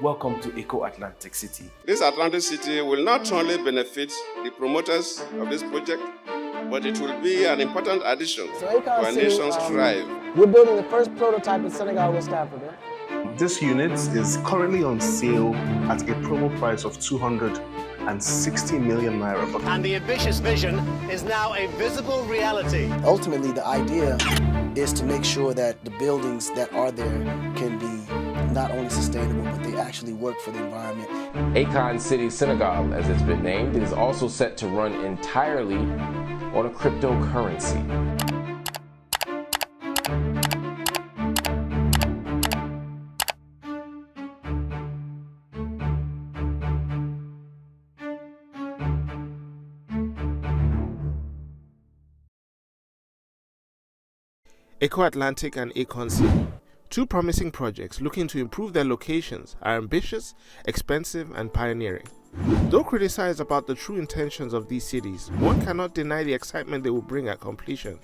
Welcome to Eko Atlantic City. This Atlantic City will not only benefit the promoters of this project, but it will be an important addition to our nation's thrive. We're building the first prototype in Senegal, West Africa. This unit is currently on sale at a promo price of 260 million naira. And the ambitious vision is now a visible reality. Ultimately, the idea is to make sure that the buildings that are there can be not only sustainable, but they actually work for the environment. Akon City, Senegal, as it's been named, is also set to run entirely on a cryptocurrency. Eko Atlantic and Akon City, two promising projects looking to improve their locations, are ambitious, expensive, and pioneering. Though criticized about the true intentions of these cities, one cannot deny the excitement they will bring at completion.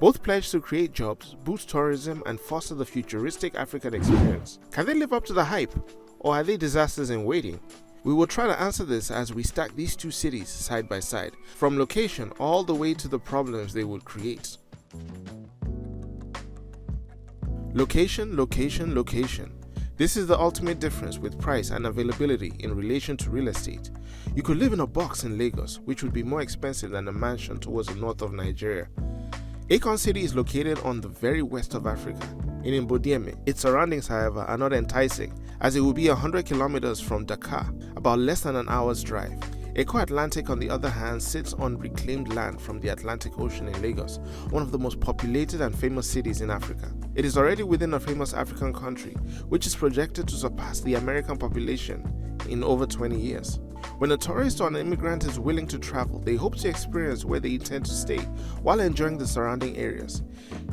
Both pledge to create jobs, boost tourism, and foster the futuristic African experience. Can they live up to the hype, or are they disasters in waiting? We will try to answer this as we stack these two cities side by side, from location all the way to the problems they would create. Location, location, location. This is the ultimate difference with price and availability in relation to real estate. You could live in a box in Lagos, which would be more expensive than a mansion towards the north of Nigeria. Akon City is located on the very west of Africa, in Mbodieme. Its surroundings, however, are not enticing, as it will be 100 kilometers from Dakar, about less than an hour's drive. Eko Atlantic, on the other hand, sits on reclaimed land from the Atlantic Ocean in Lagos, one of the most populated and famous cities in Africa. It is already within a famous African country, which is projected to surpass the American population in over 20 years. When a tourist or an immigrant is willing to travel, they hope to experience where they intend to stay while enjoying the surrounding areas.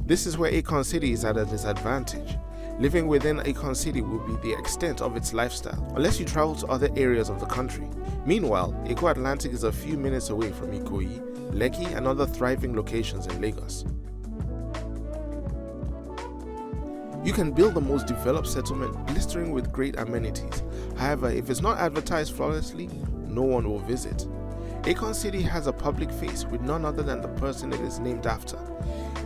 This is where Akon City is at a disadvantage. Living within Akon City will be the extent of its lifestyle, unless you travel to other areas of the country. Meanwhile, Eko Atlantic is a few minutes away from Ikoyi, Lekki, and other thriving locations in Lagos. You can build the most developed settlement blistering with great amenities. However, if it's not advertised flawlessly, no one will visit. Akon City has a public face with none other than the person it is named after.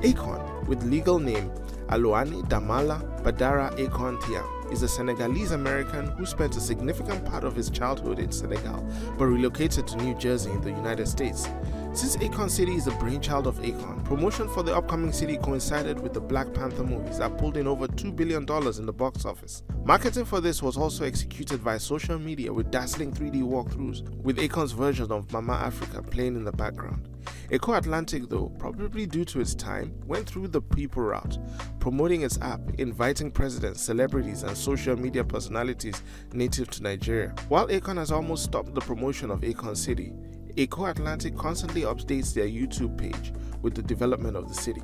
Akon, with legal name Aloani Damala Badara Akon Thiam, is a Senegalese American who spent a significant part of his childhood in Senegal but relocated to New Jersey in the United States. Since Akon City is the brainchild of Akon, promotion for the upcoming city coincided with the Black Panther movies that pulled in over $2 billion in the box office. Marketing for this was also executed via social media with dazzling 3D walkthroughs, with Akon's version of Mama Africa playing in the background. Eko Atlantic, though, probably due to its time, went through the people route, promoting its app, inviting presidents, celebrities, and social media personalities native to Nigeria. While Akon has almost stopped the promotion of Akon City, Eko Atlantic constantly updates their YouTube page with the development of the city.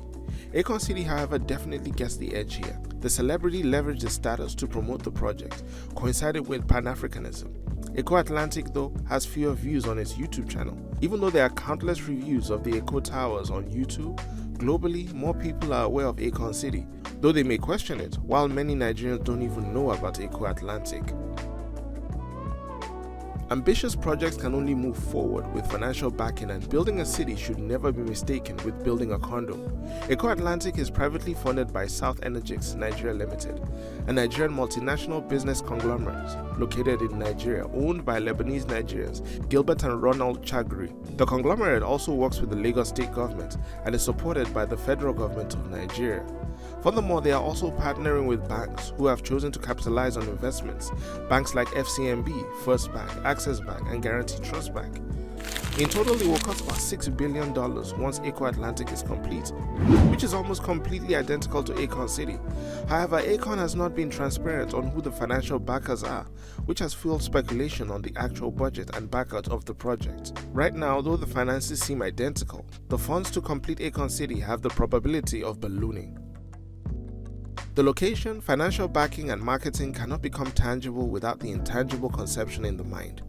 Akon City, however, definitely gets the edge here. The celebrity leveraged its status to promote the project, coincided with Pan-Africanism. Eko Atlantic, though, has fewer views on its YouTube channel. Even though there are countless reviews of the Eko Towers on YouTube, globally, more people are aware of Akon City, though they may question it, while many Nigerians don't even know about Eko Atlantic. Ambitious projects can only move forward with financial backing, and building a city should never be mistaken with building a condo. Eko Atlantic is privately funded by South Energix Nigeria Limited, a Nigerian multinational business conglomerate located in Nigeria, owned by Lebanese Nigerians Gilbert and Ronald Chagri. The conglomerate also works with the Lagos state government and is supported by the federal government of Nigeria. Furthermore, they are also partnering with banks who have chosen to capitalize on investments, banks like FCMB, First Bank, Access Bank, and Guarantee Trust Bank. In total, it will cost about $6 billion once Eko Atlantic is complete, which is almost completely identical to Akon City. However, Akon has not been transparent on who the financial backers are, which has fueled speculation on the actual budget and backout of the project. Right now, though the finances seem identical, the funds to complete Akon City have the probability of ballooning. The location, financial backing, and marketing cannot become tangible without the intangible conception in the mind.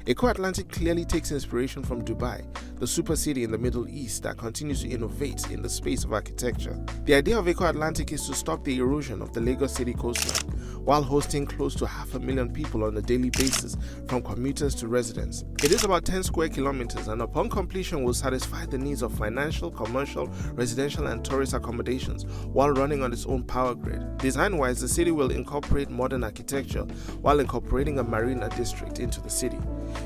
Eko Atlantic clearly takes inspiration from Dubai, the super city in the Middle East that continues to innovate in the space of architecture. The idea of Eko Atlantic is to stop the erosion of the Lagos city coastline, while hosting close to 500,000 people on a daily basis, from commuters to residents. It is about 10 square kilometers and upon completion will satisfy the needs of financial, commercial, residential and tourist accommodations while running on its own power grid. Design-wise, the city will incorporate modern architecture while incorporating a marina district into the city.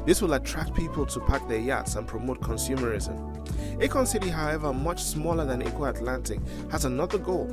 This will attract people to park their yachts and promote consumerism. Akon City, however, much smaller than Eko Atlantic, has another goal.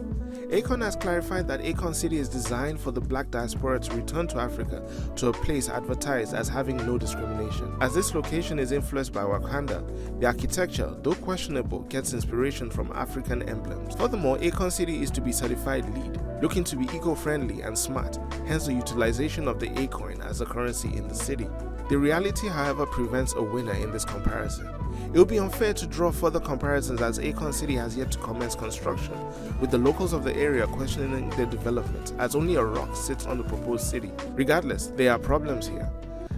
Akon has clarified that Akon City is designed for the black diaspora to return to Africa to a place advertised as having no discrimination. As this location is influenced by Wakanda, the architecture, though questionable, gets inspiration from African emblems. Furthermore, Akon City is to be certified LEED, looking to be eco-friendly and smart, hence the utilization of the A-coin as a currency in the city. The reality, however, prevents a winner in this comparison. It would be unfair to draw further comparisons as Akon City has yet to commence construction, with the locals of the area questioning their development as only a rock sits on the proposed city. Regardless, there are problems here.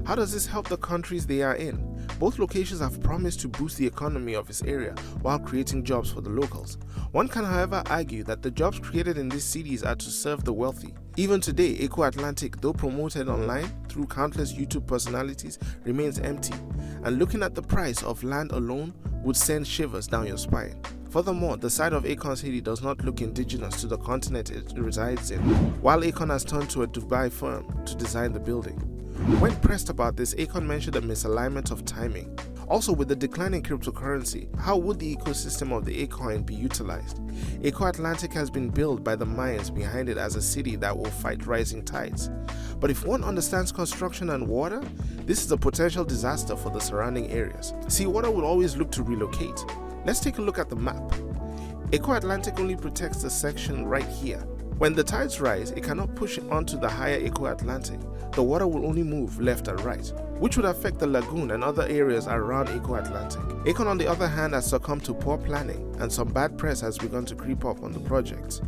How does this help the countries they are in? Both locations have promised to boost the economy of its area while creating jobs for the locals. One can, however, argue that the jobs created in these cities are to serve the wealthy. Even today, Eko Atlantic, though promoted online through countless YouTube personalities, remains empty, and looking at the price of land alone would send shivers down your spine. Furthermore, the site of Akon City does not look indigenous to the continent it resides in, while Akon has turned to a Dubai firm to design the building. When pressed about this, Akon mentioned a misalignment of timing. Also, with the decline in cryptocurrency, how would the ecosystem of the A-coin be utilized? Eko Atlantic has been built by the minds behind it as a city that will fight rising tides. But if one understands construction and water, this is a potential disaster for the surrounding areas. Sea water will always look to relocate. Let's take a look at the map. Eko Atlantic only protects the section right here. When the tides rise, it cannot push onto the higher Eko Atlantic. The water will only move left and right, which would affect the lagoon and other areas around Eko Atlantic. Akon, on the other hand, has succumbed to poor planning, and some bad press has begun to creep up on the project.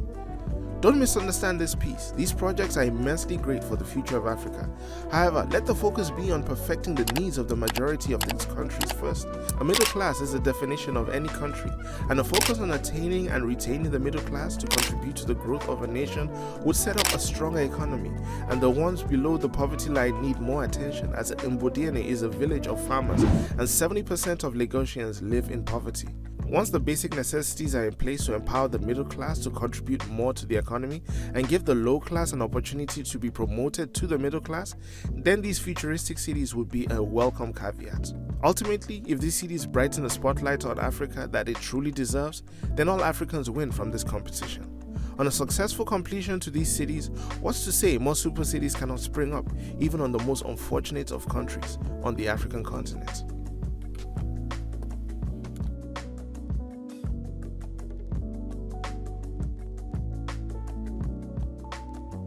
Don't misunderstand this piece. These projects are immensely great for the future of Africa. However, let the focus be on perfecting the needs of the majority of these countries first. A middle class is the definition of any country, and a focus on attaining and retaining the middle class to contribute to the growth of a nation would set up a stronger economy, and the ones below the poverty line need more attention, as Mbodiene is a village of farmers and 70% of Lagosians live in poverty. Once the basic necessities are in place to empower the middle class to contribute more to the economy and give the low class an opportunity to be promoted to the middle class, then these futuristic cities would be a welcome caveat. Ultimately, if these cities brighten the spotlight on Africa that it truly deserves, then all Africans win from this competition. On a successful completion to these cities, what's to say more super cities cannot spring up even on the most unfortunate of countries on the African continent?